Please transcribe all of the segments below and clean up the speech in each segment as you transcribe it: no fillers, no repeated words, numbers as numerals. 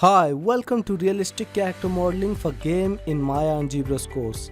Hi, welcome to Realistic Character Modeling for Game in Maya and ZBrush course.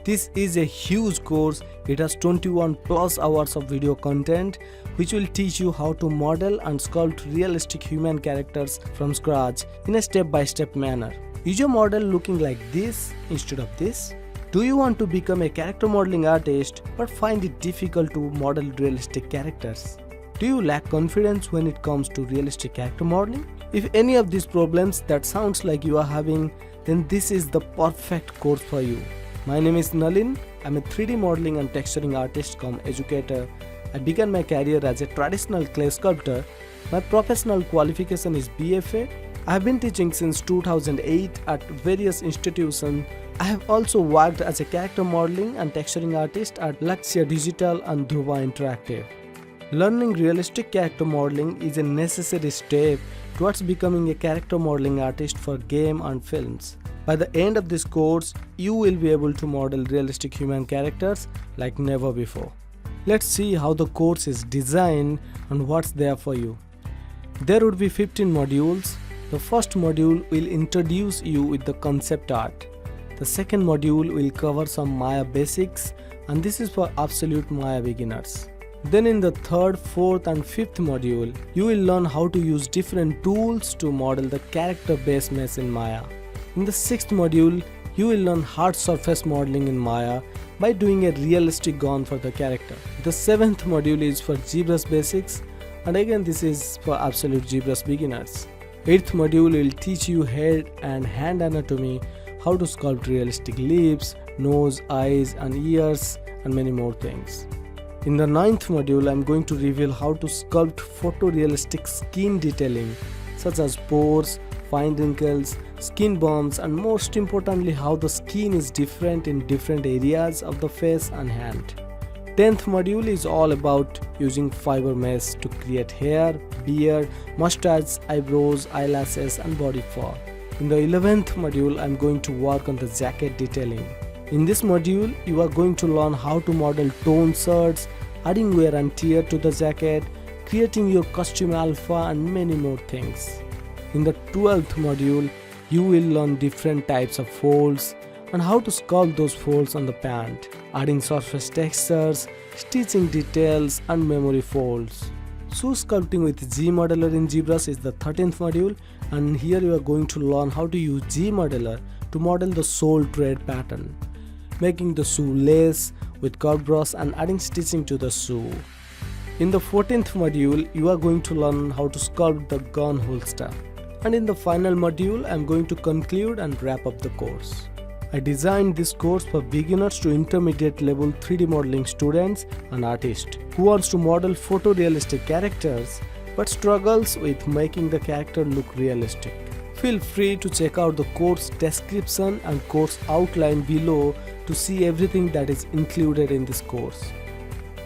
This is a huge course. It has 21 plus hours of video content which will teach you how to model and sculpt realistic human characters from scratch in a step-by-step manner. Is your model looking like this instead of this? Do you want to become a character modeling artist but find it difficult to model realistic characters? Do you lack confidence when it comes to realistic character modeling? If any of these problems that sounds like you are having, then this is the perfect course for you. My name is Nalin. I'm a 3D modeling and texturing artist cum educator. I began my career as a traditional clay sculptor. My professional qualification is BFA. I have been teaching since 2008 at various institutions. I have also worked as a character modeling and texturing artist at Lakshya Digital and Dhruva Interactive. Learning realistic character modeling is a necessary step towards becoming a character modeling artist for game and films. By the end of this course, you will be able to model realistic human characters like never before. Let's see how the course is designed and what's there for you. There would be 15 modules. The first module will introduce you with the concept art. The second module will cover some Maya basics, and this is for absolute Maya beginners. Then in the third, fourth and fifth module, you will learn how to use different tools to model the character-based mesh in Maya. In the sixth module, you will learn hard surface modeling in Maya by doing a realistic gun for the character. The seventh module is for ZBrush basics, and again this is for absolute ZBrush beginners. Eighth module will teach you head and hand anatomy, how to sculpt realistic lips, nose, eyes and ears and many more things. In the ninth module, I am going to reveal how to sculpt photorealistic skin detailing such as pores, fine wrinkles, skin bumps and most importantly how the skin is different in different areas of the face and hand. 10th module is all about using fiber mesh to create hair, beard, mustache, eyebrows, eyelashes and body fur. In the 11th module, I am going to work on the jacket detailing. In this module, you are going to learn how to model toned shirts, adding wear and tear to the jacket, creating your costume alpha and many more things. In the 12th module, you will learn different types of folds and how to sculpt those folds on the pant, adding surface textures, stitching details and memory folds. Shoe sculpting with G-Modeler in ZBrush is the 13th module, and here you are going to learn how to use G-Modeler to model the sole tread pattern, making the shoe lace with curved brush and adding stitching to the shoe. In the 14th module, you are going to learn how to sculpt the gun holster. And in the final module, I am going to conclude and wrap up the course. I designed this course for beginners to intermediate level 3D modeling students and artists who wants to model photorealistic characters but struggles with making the character look realistic. Feel free to check out the course description and course outline below to see everything that is included in this course.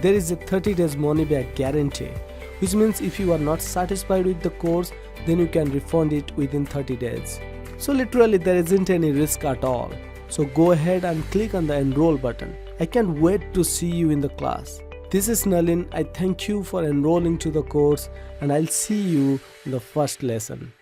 There is a 30 days money back guarantee, which means if you are not satisfied with the course, then you can refund it within 30 days. So literally there isn't any risk at all. So go ahead and click on the enroll button. I can't wait to see you in the class. This is Nalin. I thank you for enrolling to the course and I'll see you in the first lesson.